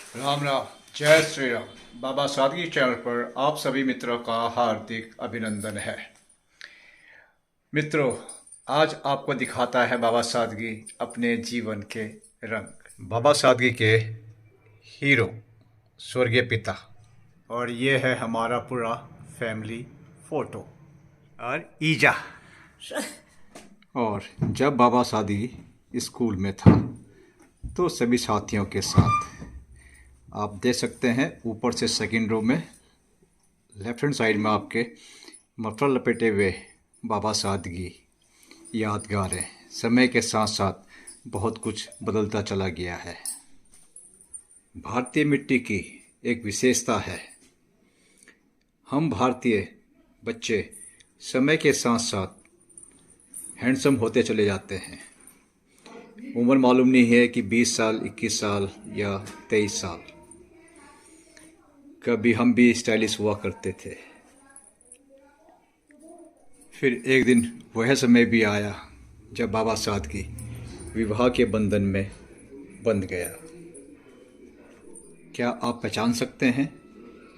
राम राम। जय श्री राम। बाबा सादगी चैनल पर आप सभी मित्रों का हार्दिक अभिनंदन है। मित्रों, आज आपको दिखाता है बाबा सादगी अपने जीवन के रंग। बाबा सादगी के हीरो स्वर्गीय पिता, और ये है हमारा पूरा फैमिली फोटो और ईजा। और जब बाबा सादगी स्कूल में था तो सभी साथियों के साथ आप देख सकते हैं ऊपर से सेकंड रो में लेफ्ट हैंड साइड में आपके मफलर लपेटे हुए बाबा सादगी यादगार है। समय के साथ साथ बहुत कुछ बदलता चला गया है। भारतीय मिट्टी की एक विशेषता है, हम भारतीय बच्चे समय के साथ साथ हैंडसम होते चले जाते हैं। उम्र मालूम नहीं है कि 20 साल, 21 साल या 23 साल। कभी हम भी स्टाइलिश हुआ करते थे। फिर एक दिन वह समय भी आया जब बाबा सादगी विवाह के बंधन में बंध गया। क्या आप पहचान सकते हैं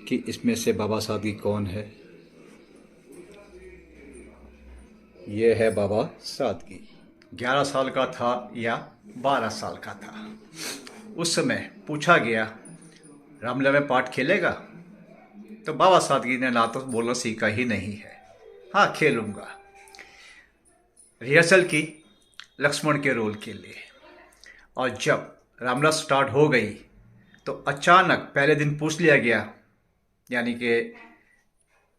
कि इसमें से बाबा सादगी कौन है? ये है बाबा सादगी। 11 साल का था या 12 साल का था। उस समय पूछा गया, रामलीला में पाठ खेलेगा? तो बाबा सादगी ने ना तो बोलना सीखा ही नहीं है, हाँ खेलूंगा। रिहर्सल की लक्ष्मण के रोल के लिए, और जब रामलीला स्टार्ट हो गई तो अचानक पहले दिन पूछ लिया गया, यानी कि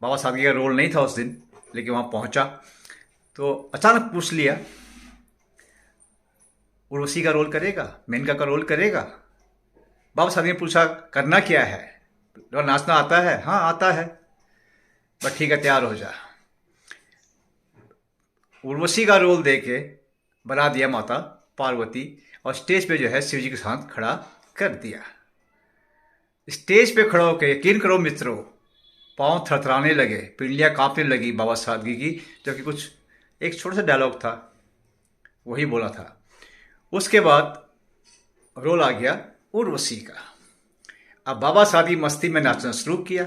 बाबा सादगी का रोल नहीं था उस दिन, लेकिन वहाँ पहुँचा तो अचानक पूछ लिया, उर्वशी का रोल करेगा, मेनका का रोल करेगा? बाबा सादगी ने पूछा, करना क्या है? तो नाचना आता है? हाँ आता है। बस ठीक है, तैयार हो जा। उर्वशी का रोल दे के बना दिया माता पार्वती, और स्टेज पे जो है शिव जी के साथ खड़ा कर दिया। स्टेज पे खड़ा होकर यकीन करो मित्रों, पांव थरथराने लगे, पिंडलियां कांपने लगी बाबा सादगी की, जबकि कुछ एक छोटा सा डायलॉग था वही बोला था। उसके बाद रोल आ गया उर्वशी का। अब बाबा सादगी मस्ती में नाचना शुरू किया,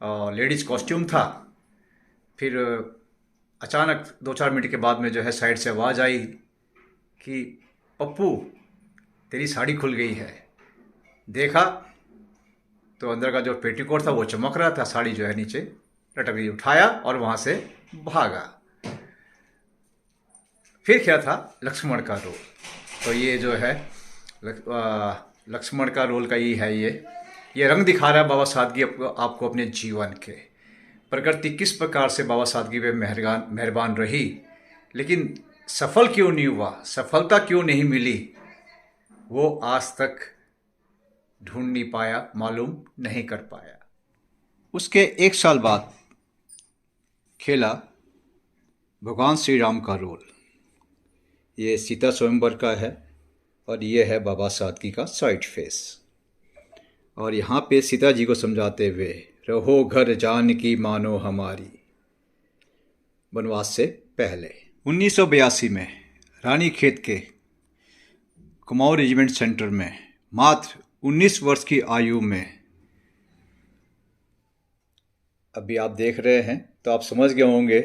और लेडीज कॉस्ट्यूम था। फिर अचानक 2-4 मिनट के बाद में जो है साइड से आवाज़ आई कि पप्पू तेरी साड़ी खुल गई है। देखा तो अंदर का जो पेटीकोट था वो चमक रहा था, साड़ी जो है नीचे लटक गई। उठाया और वहाँ से भागा। फिर क्या था, लक्ष्मण का रोल। तो ये जो है लक्ष्मण का रोल का ही है। ये रंग दिखा रहा है बाबा सादगी आपको अपने जीवन के। प्रकृति किस प्रकार से बाबा सादगी पे मेहरबान रही, लेकिन सफल क्यों नहीं हुआ, सफलता क्यों नहीं मिली, वो आज तक ढूंढ नहीं पाया, मालूम नहीं कर पाया। उसके 1 साल बाद खेला भगवान श्री राम का रोल। ये सीता स्वयंवर का है, और ये है बाबा सादगी का साइड फेस। और यहाँ पे सीता जी को समझाते हुए, रहो घर जानकी मानो हमारी, वनवास से पहले 1982 में रानीखेत के कुमाऊं रेजिमेंट सेंटर में मात्र 19 वर्ष की आयु में, अभी आप देख रहे हैं तो आप समझ गए होंगे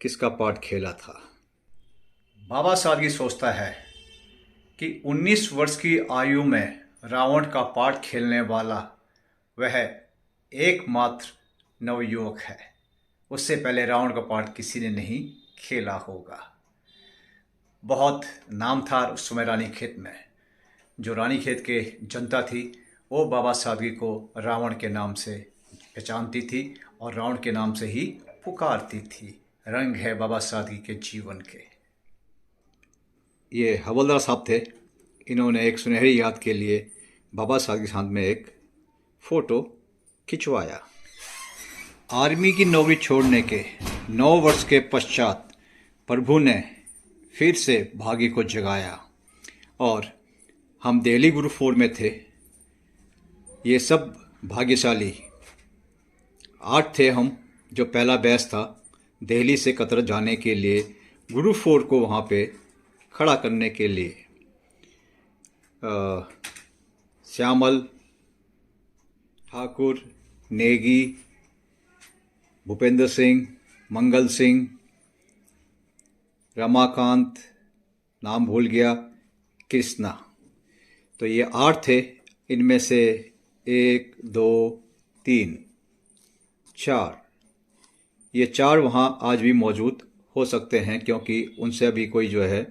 किसका पार्ट खेला था। बाबा सादगी सोचता है कि 19 वर्ष की आयु में रावण का पार्ट खेलने वाला वह एकमात्र नवयुवक है। उससे पहले रावण का पार्ट किसी ने नहीं खेला होगा। बहुत नाम था उस समय रानीखेत में। जो रानीखेत के जनता थी वो बाबा सादगी को रावण के नाम से पहचानती थी और रावण के नाम से ही पुकारती थी। रंग है बाबा सादगी के जीवन के। ये हवलदार साहब थे, इन्होंने एक सुनहरी याद के लिए बाबा सादगी के साथ में एक फ़ोटो खिंचवाया। आर्मी की नौकरी छोड़ने के 9 वर्ष के पश्चात प्रभु ने फिर से भाग्य को जगाया, और हम दिल्ली ग्रुप 4 में थे। ये सब भाग्यशाली 8 थे हम, जो पहला बैच था दिल्ली से कतर जाने के लिए, ग्रुप 4 को वहाँ पे खड़ा करने के लिए। श्यामल, ठाकुर, नेगी, भूपेंद्र सिंह, मंगल सिंह, रमाकांत, नाम भूल गया, कृष्णा। तो ये 8 थे। इनमें से 1, 2, 3, 4, ये 4 वहाँ आज भी मौजूद हो सकते हैं, क्योंकि उनसे अभी कोई जो है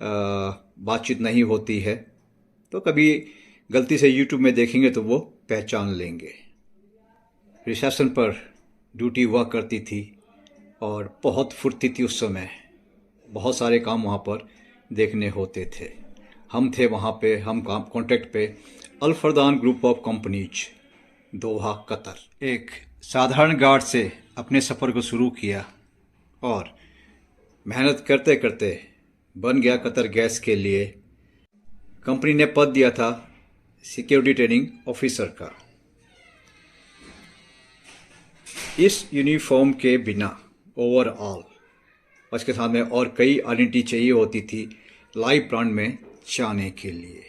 बातचीत नहीं होती है। तो कभी गलती से यूट्यूब में देखेंगे तो वो पहचान लेंगे। रिसेप्शन पर ड्यूटी हुआ करती थी और बहुत फुर्ती थी उस समय। बहुत सारे काम वहाँ पर देखने होते थे। हम थे वहाँ पे, हम काम कॉन्ट्रैक्ट पे, Al Fardan group of companies, Doha, Qatar. एक साधारण गार्ड से अपने सफ़र को शुरू किया और मेहनत करते करते बन गया कतर गैस के लिए। कंपनी ने पद दिया था सिक्योरिटी ट्रेनिंग ऑफिसर का। इस यूनिफॉर्म के बिना ओवरऑल उसके साथ में और कई आइडेंटिटी चाहिए होती थी लाइव ब्रांड में जाने के लिए।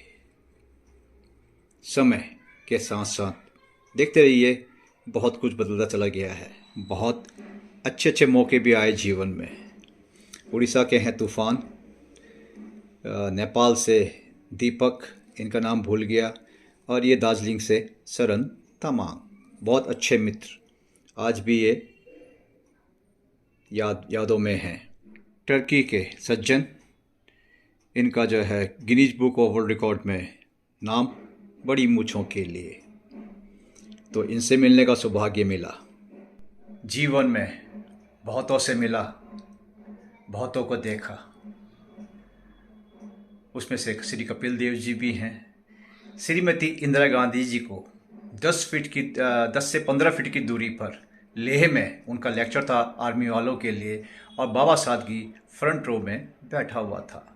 समय के साथ साथ देखते रहिए, बहुत कुछ बदलता चला गया है। बहुत अच्छे अच्छे मौके भी आए जीवन में। उड़ीसा के हैं तूफ़ान, नेपाल से दीपक, इनका नाम भूल गया, और ये दार्जिलिंग से सरन तमांग, बहुत अच्छे मित्र आज भी ये यादों में हैं। टर्की के सज्जन, इनका जो है Guinness book of world record में नाम, बड़ी मूँछों के लिए। तो इनसे मिलने का सौभाग्य मिला। जीवन में बहुतों से मिला, बहुतों को देखा। उसमें से श्री कपिल देव जी भी हैं। श्रीमती इंदिरा गांधी जी को 10 से 15 फीट की दूरी पर लेह में उनका लेक्चर था आर्मी वालों के लिए, और बाबा सादगी फ्रंट रो में बैठा हुआ था।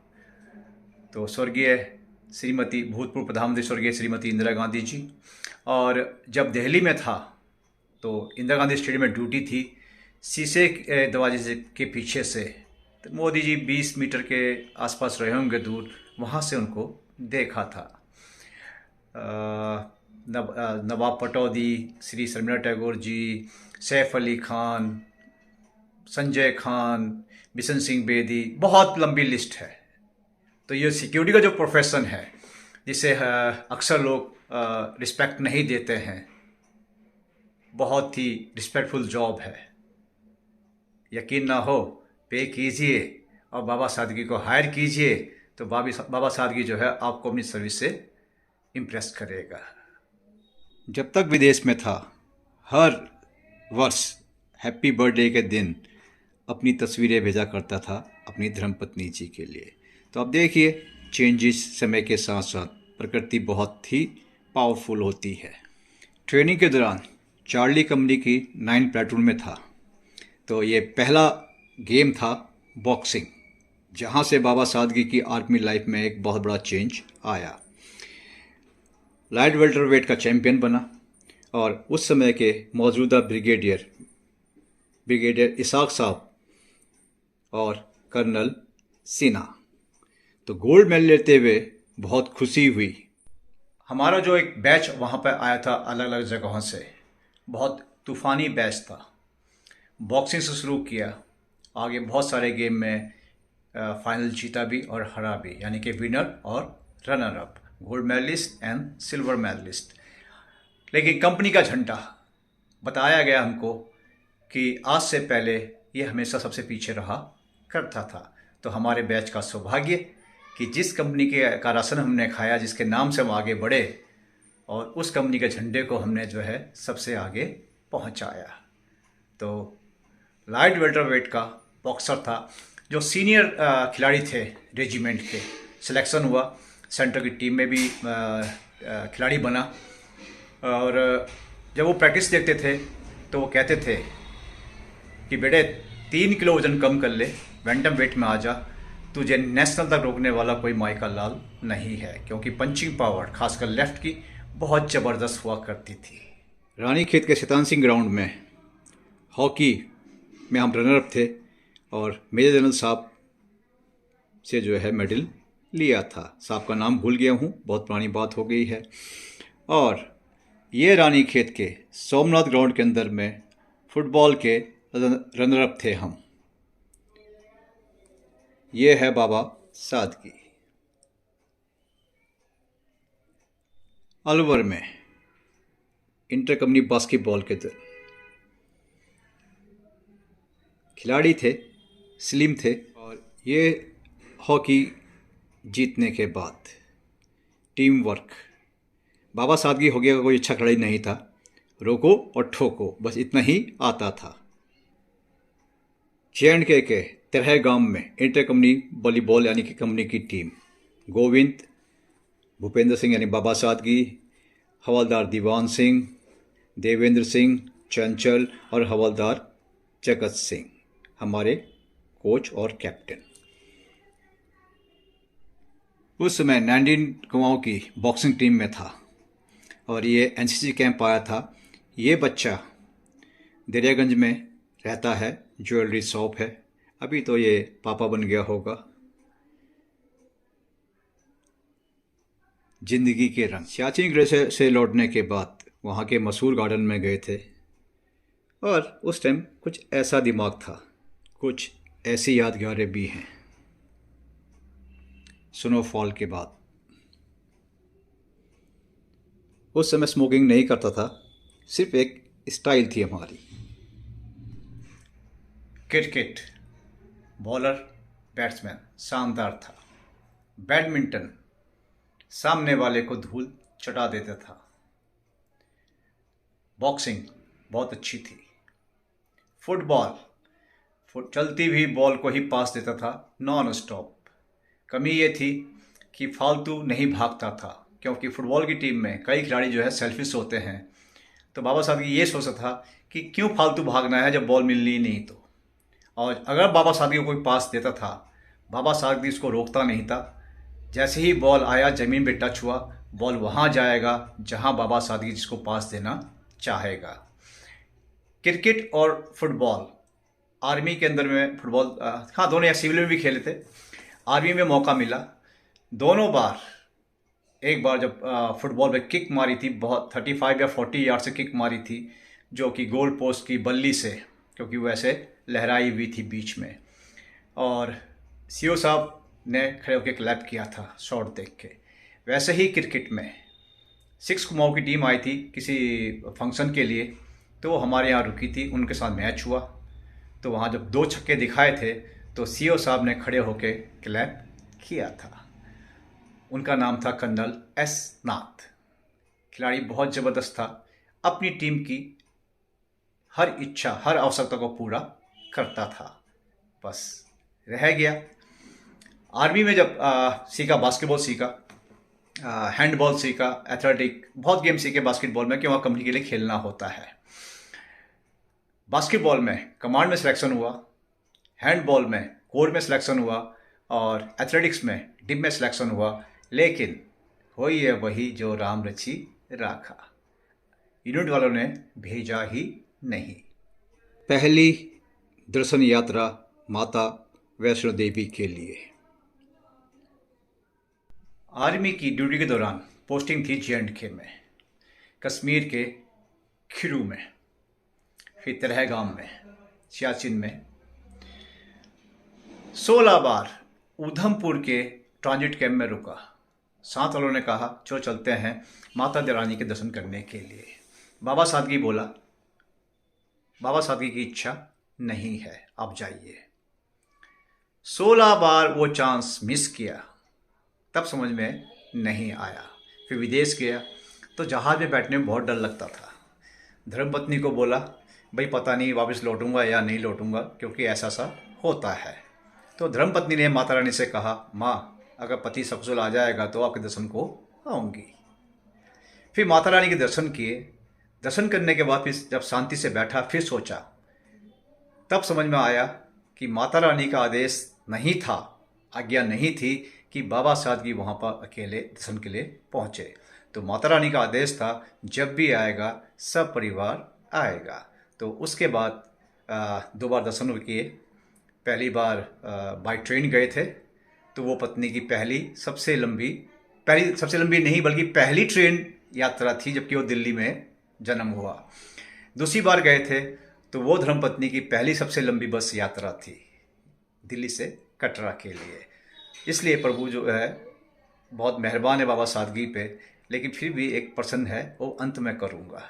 तो स्वर्गीय श्रीमती, भूतपूर्व प्रधानमंत्री स्वर्गीय श्रीमती इंदिरा गांधी जी, और जब दिल्ली में था तो इंदिरा गांधी स्टेडियम में ड्यूटी थी। शीशे के दरवाजे के पीछे से तो मोदी जी 20 मीटर के आसपास रहे होंगे दूर, वहाँ से उनको देखा था। नवाब पटौदी, श्री शर्मिला टैगोर जी, सैफ अली खान, संजय खान, बिशन सिंह बेदी, बहुत लंबी लिस्ट है। तो ये सिक्योरिटी का जो प्रोफेशन है, जिसे अक्सर लोग रिस्पेक्ट नहीं देते हैं, बहुत ही रिस्पेक्टफुल जॉब है। यकीन ना हो, पे कीजिए और बाबा सादगी को हायर कीजिए, तो बाबा सादगी जो है आपको अपनी सर्विस से इम्प्रेस करेगा। जब तक विदेश में था, हर वर्ष हैप्पी बर्थडे के दिन अपनी तस्वीरें भेजा करता था अपनी धर्मपत्नी जी के लिए। तो अब देखिए, चेंजेस समय के साथ साथ प्रकृति बहुत ही पावरफुल होती है। ट्रेनिंग के दौरान चार्ली कंपनी की 9 प्लाटून में था। तो ये पहला गेम था बॉक्सिंग, जहाँ से बाबा सादगी की आर्मी लाइफ में एक बहुत बड़ा चेंज आया। लाइट वेल्टरवेट का चैंपियन बना, और उस समय के मौजूदा ब्रिगेडियर इसाक साहब और कर्नल सिन्हा तो गोल्ड मेडल लेते हुए बहुत खुशी हुई। हमारा जो एक बैच वहाँ पर आया था अलग अलग जगहों से, बहुत तूफ़ानी बैच था। बॉक्सिंग से शुरू किया, आगे बहुत सारे गेम में फाइनल जीता भी और हरा भी, यानी कि विनर और runner up, gold medallist and silver medallist. लेकिन कंपनी का झंडा बताया गया हमको कि आज से पहले ये हमेशा सबसे पीछे रहा करता था। तो हमारे बैच का सौभाग्य कि जिस कंपनी का राशन हमने खाया, जिसके नाम से हम आगे बढ़े, और उस कंपनी के झंडे को हमने जो है सबसे आगे पहुंचाया। तो लाइट वेल्टरवेट का बॉक्सर था, जो सीनियर खिलाड़ी थे रेजिमेंट के, सिलेक्शन हुआ, सेंटर की टीम में भी खिलाड़ी बना। और जब वो प्रैक्टिस देखते थे तो वो कहते थे कि बेटे 3 किलो वजन कम कर ले, बैंटम वेट में आ जा, तुझे नेशनल तक रोकने वाला कोई माइका लाल नहीं है। क्योंकि पंचिंग पावर खासकर लेफ्ट की बहुत ज़बरदस्त हुआ करती थी। रानीखेत के शैतान सिंह ग्राउंड में हॉकी में हम रनर अप थे, और मेजर जनरल साहब से जो है मेडल लिया था। साहब का नाम भूल गया हूँ, बहुत पुरानी बात हो गई है। और ये रानीखेत के सोमनाथ ग्राउंड के अंदर में फुटबॉल के रनर अप थे हम। ये है बाबा सादगी। अलवर में इंटर कंपनी बास्केटबॉल के दिन खिलाड़ी थे, स्लिम थे, और ये हॉकी जीतने के बाद टीम वर्क, बाबा सादगी हो गया, कोई अच्छा खिलाड़ी नहीं था, रोको और ठोको, बस इतना ही आता था। J&K के तिरहगाम में इंटर कंपनी वॉलीबॉल यानी कि कंपनी की टीम गोविंद, भूपेंद्र सिंह यानी बाबा सादगी, हवलदार दीवान सिंह, देवेंद्र सिंह, चंचल और हवलदार जगत सिंह हमारे कोच और कैप्टन। उस समय 19 कुमाऊं की बॉक्सिंग टीम में था और ये एनसीसी कैंप आया था। ये बच्चा दरियागंज में रहता है, ज्वेलरी शॉप है, अभी तो ये पापा बन गया होगा। जिंदगी के रंग, सियाचिन ग्लेशियर से लौटने के बाद वहाँ के मसूर गार्डन में गए थे और उस टाइम कुछ ऐसा दिमाग था, कुछ ऐसी यादगारें भी हैं। स्नोफॉल के बाद उस समय स्मोकिंग नहीं करता था, सिर्फ एक स्टाइल थी हमारी। क्रिकेट बॉलर बैट्समैन शानदार था। बैडमिंटन सामने वाले को धूल चटा देता था। बॉक्सिंग बहुत अच्छी थी। फुटबॉल चलती हुई बॉल को ही पास देता था नॉन स्टॉप। कमी ये थी कि फालतू नहीं भागता था, क्योंकि फुटबॉल की टीम में कई खिलाड़ी जो है सेल्फिश होते हैं। तो बाबा सादगी ये सोचता था कि क्यों फालतू भागना है जब बॉल मिलनी नहीं तो। और अगर बाबा सादगी को कोई पास देता था, बाबा सादगी उसको रोकता नहीं था। जैसे ही बॉल आया, ज़मीन पे टच हुआ, बॉल वहाँ जाएगा जहाँ बाबा सादगी जिसको पास देना चाहेगा। क्रिकेट और फुटबॉल आर्मी के अंदर में फुटबॉल, हाँ दोनों, या सिविल में भी खेले थे। आर्मी में मौका मिला दोनों बार। एक बार जब फुटबॉल में किक मारी थी, बहुत 35 या 40 यार्ड से किक मारी थी, जो कि गोल पोस्ट की बल्ली से, क्योंकि वैसे लहराई हुई थी बीच में, और सीओ साहब ने खड़े होकर क्लैप किया था शॉट देख के। वैसे ही क्रिकेट में 6 कुमाऊं की टीम आई थी किसी फंक्शन के लिए, तो वो हमारे यहाँ रुकी थी, उनके साथ मैच हुआ। तो वहाँ जब 2 छक्के दिखाए थे तो सीओ साहब ने खड़े होकर क्लैप किया था। उनका नाम था कर्नल एस नाथ। खिलाड़ी बहुत ज़बरदस्त था, अपनी टीम की हर इच्छा, हर आवश्यकता को पूरा करता था। बस रह गया। आर्मी में जब सीखा, बास्केटबॉल सीखा, हैंडबॉल सीखा, एथलेटिक, बहुत गेम सीखे बास्केटबॉल में, कि वहाँ कंपनी के लिए खेलना होता है। बास्केटबॉल में कमांड में सिलेक्शन हुआ, हैंडबॉल में कोर में सिलेक्शन हुआ, और एथलेटिक्स में डिप में सिलेक्शन हुआ। लेकिन वही है वही जो राम रची राखा, यूनिट वालों ने भेजा ही नहीं। पहली दर्शन यात्रा माता वैष्णो देवी के लिए। आर्मी की ड्यूटी के दौरान पोस्टिंग थी J&K में, कश्मीर के खिरू में, फिर तिरहगाम में, सियाचिन में। 16 बार उधमपुर के ट्रांजिट कैंप में रुका। साथ वालों ने कहा चलो चलते हैं माता रानी के दर्शन करने के लिए। बाबा सादगी बोला, बाबा सादगी की इच्छा नहीं है, आप जाइए। 16 बार वो चांस मिस किया, तब समझ में नहीं आया। फिर विदेश गया तो जहाज में बैठने में बहुत डर लगता था। धर्मपत्नी को बोला, भाई पता नहीं वापस लौटूंगा या नहीं लौटूंगा, क्योंकि ऐसा सा होता है। तो धर्मपत्नी ने माता रानी से कहा, माँ अगर पति सकुशल आ जाएगा तो आपके दर्शन को आऊँगी। फिर माता रानी के दर्शन किए। दर्शन करने के बाद फिर जब शांति से बैठा, फिर सोचा, तब समझ में आया कि माता रानी का आदेश नहीं था, आज्ञा नहीं थी कि बाबा सादगी वहाँ पर अकेले दर्शन के लिए पहुँचे। तो माता रानी का आदेश था, जब भी आएगा सब परिवार आएगा। तो उसके बाद 2 बार दर्शन किए। पहली बार बाई ट्रेन गए थे, तो वो पत्नी की पहली सबसे लंबी नहीं बल्कि पहली ट्रेन यात्रा थी, जबकि वो दिल्ली में जन्म हुआ। दूसरी बार गए थे तो वो धर्मपत्नी की पहली सबसे लंबी बस यात्रा थी दिल्ली से कटरा के लिए। इसलिए प्रभु जो है बहुत मेहरबान है बाबा सादगी पे, लेकिन फिर भी एक प्रश्न है वो अंत में करूँगा।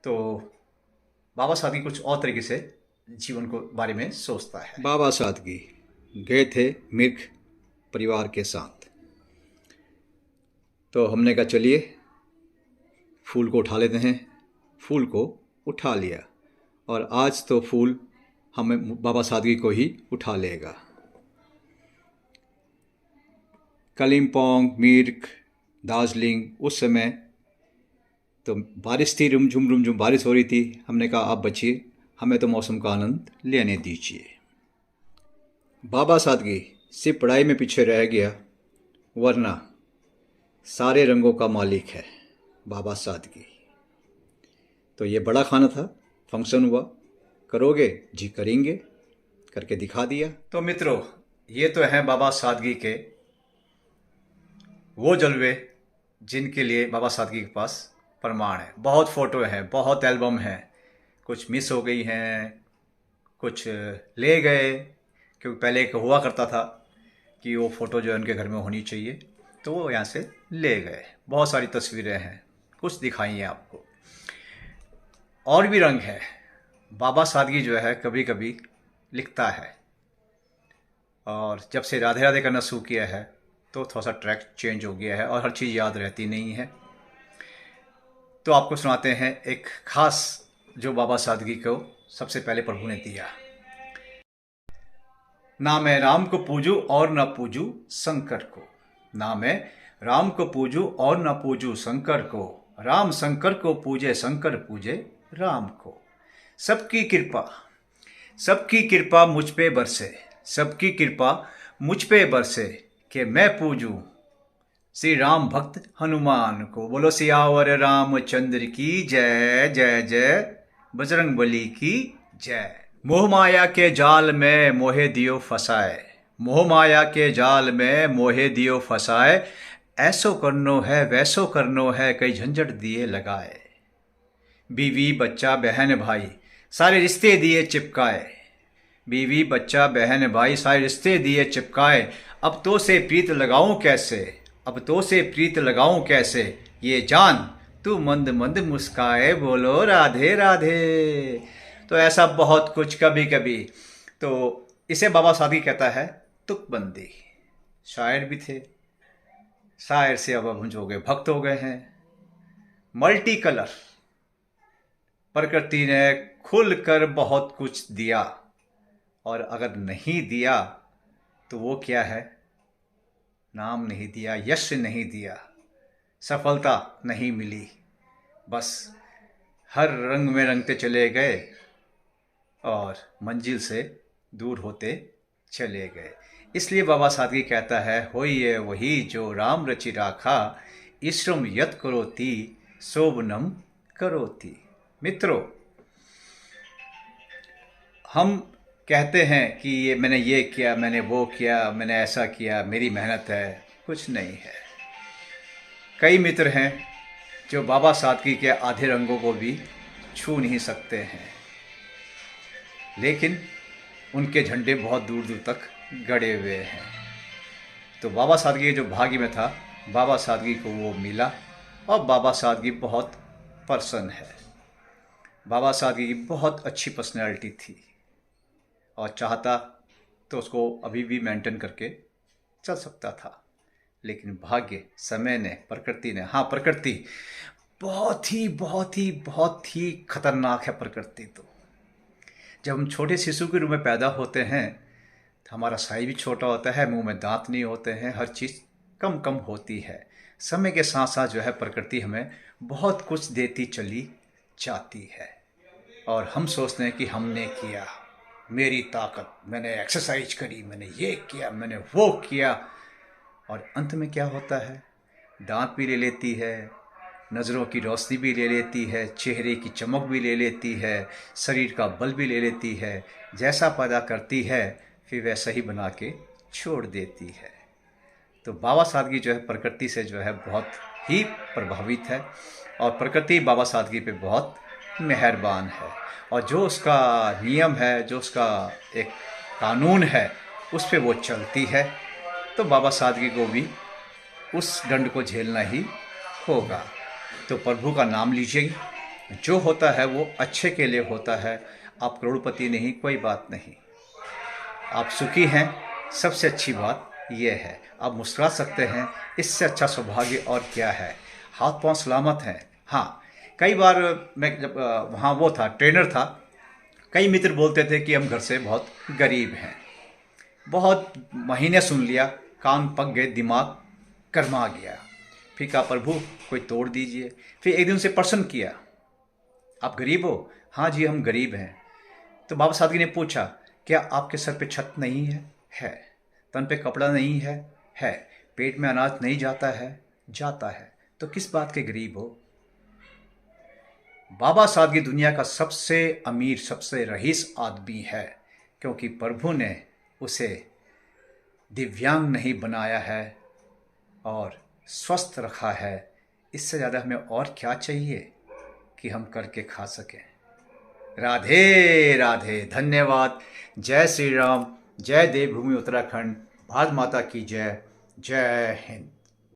तो बाबा सादगी कुछ और तरीके से जीवन को बारे में सोचता है। बाबा सादगी गए थे मिर्ख परिवार के साथ, तो हमने कहा चलिए फूल को उठा लेते हैं। फूल को उठा लिया और आज तो फूल हमें बाबा सादगी को ही उठा लेगा। कालिम्पोंग, मिर्ख, दार्जिलिंग, उस समय तो बारिश थी, रुमझुम बारिश हो रही थी। हमने कहा आप बचिए, हमें तो मौसम का आनंद लेने दीजिए। बाबा सादगी सिर्फ पढ़ाई में पीछे रह गया, वरना सारे रंगों का मालिक है बाबा सादगी। तो ये बड़ा खाना था, फंक्शन हुआ, करोगे जी? करेंगे, करके दिखा दिया। तो मित्रों, ये तो हैं बाबा सादगी के वो जलवे जिनके लिए बाबा सादगी के पास प्रमाण है। बहुत फ़ोटो हैं, बहुत एल्बम हैं, कुछ मिस हो गई हैं, कुछ ले गए, क्योंकि पहले एक हुआ करता था कि वो फ़ोटो जो है उनके घर में होनी चाहिए, तो वो यहाँ से ले गए। बहुत सारी तस्वीरें हैं, कुछ दिखाई हैं आपको। और भी रंग है। बाबा सादगी जो है कभी कभी लिखता है, और जब से राधे राधे करना शुरू किया है तो थोड़ा सा ट्रैक चेंज हो गया है और हर चीज़ याद रहती नहीं है। तो आपको सुनाते हैं एक खास जो बाबा सादगी को सबसे पहले प्रभु ने दिया। ना मैं राम को पूजूं और न पूजूं शंकर को, ना मैं राम को पूजूं और न पूजूं शंकर को, राम शंकर को पूजे शंकर पूजे राम को। सबकी कृपा मुझ पे बरसे, सबकी कृपा मुझ पे बरसे, कि मैं पूजूं श्री राम भक्त हनुमान को। बोलो सियावर रामचंद्र की जय, जय जय बजरंग बली की जय। मोह माया के जाल में मोहे दियो फसाए, मोह माया के जाल में मोहे दियो फसाए, ऐसो करनो है वैसो करनो है, कई झंझट दिए लगाए। बीवी बच्चा बहन भाई सारे रिश्ते दिए चिपकाए, बीवी बच्चा बहन भाई सारे रिश्ते दिए चिपकाए, अब तो से प्रीत लगाऊं कैसे, अब तो से प्रीत लगाऊं कैसे, ये जान तू मंद मंद मुस्काए, बोलो राधे राधे। तो ऐसा बहुत कुछ कभी कभी। तो इसे बाबा सादगी कहता है तुकबंदी। शायर भी थे, शायर से अब हम जो गए भक्त हो गए हैं। मल्टी कलर, प्रकृति ने खुलकर बहुत कुछ दिया, और अगर नहीं दिया तो वो क्या है? नाम नहीं दिया, यश नहीं दिया, सफलता नहीं मिली, बस हर रंग में रंगते चले गए और मंजिल से दूर होते चले गए। इसलिए बाबा सादगी कहता है, होइए वही जो राम रचि राखा, ईश्वरम यत करोति शोभनम करोति। मित्रों, हम कहते हैं कि मैंने ये किया, मैंने वो किया, मैंने ऐसा किया, मेरी मेहनत है। कुछ नहीं है। कई मित्र हैं जो बाबा सादगी के आधे रंगों को भी छू नहीं सकते हैं, लेकिन उनके झंडे बहुत दूर दूर तक गड़े हुए हैं। तो बाबा सादगी जो भाग्य में था, बाबा सादगी को वो मिला, और बाबा सादगी बहुत प्रसन्न है। बाबा सादगी की बहुत अच्छी पर्सनैलिटी थी, और चाहता तो उसको अभी भी मेंटेन करके चल सकता था, लेकिन भाग्य, समय ने, प्रकृति ने, हाँ प्रकृति बहुत ही खतरनाक है प्रकृति। तो जब हम छोटे शिशु के रूप में पैदा होते हैं तो हमारा साइज भी छोटा होता है, मुंह में दांत नहीं होते हैं, हर चीज़ कम कम होती है। समय के साथ साथ जो है प्रकृति हमें बहुत कुछ देती चली जाती है, और हम सोचते हैं कि हमने किया, मेरी ताकत, मैंने एक्सरसाइज करी, मैंने ये किया, मैंने वो किया, और अंत में क्या होता है? दांत भी ले लेती है, नज़रों की रोशनी भी ले लेती है, चेहरे की चमक भी ले लेती है, शरीर का बल भी ले लेती है। जैसा पैदा करती है फिर वैसा ही बना के छोड़ देती है। तो बाबा सादगी जो है प्रकृति से जो है बहुत ही प्रभावित है और प्रकृति बाबा सादगी पे बहुत मेहरबान है और जो उसका नियम है, जो उसका एक कानून है, उस पे वो चलती है। तो बाबा सादगी को भी उस दंड को झेलना ही होगा। तो प्रभु का नाम लीजिए, जो होता है वो अच्छे के लिए होता है। आप करोड़पति नहीं, कोई बात नहीं, आप सुखी हैं, सबसे अच्छी बात यह है। आप मुस्कुरा सकते हैं, इससे अच्छा सौभाग्य और क्या है। हाथ पांव सलामत हैं। हाँ, कई बार मैं जब वहाँ वो था, ट्रेनर था, कई मित्र बोलते थे कि हम घर से बहुत गरीब हैं। बहुत महीने सुन लिया, कान पक गए, दिमाग गर्मा गया। फिर कहा प्रभु कोई तोड़ दीजिए। फिर एक दिन से प्रश्न किया, आप गरीब हो? हाँ जी हम गरीब हैं। तो बाबा सादगी ने पूछा, क्या आपके सर पे छत नहीं है? है। तन पे कपड़ा नहीं है? है। पेट में अनाज नहीं जाता है? जाता है। तो किस बात के गरीब हो? बाबा सादगी दुनिया का सबसे अमीर, सबसे रईस आदमी है, क्योंकि प्रभु ने उसे दिव्यांग नहीं बनाया है और स्वस्थ रखा है। इससे ज़्यादा हमें और क्या चाहिए कि हम करके खा सकें। राधे राधे, धन्यवाद। जय श्री राम, जय देवभूमि उत्तराखंड, भारत माता की जय। जय हिंद।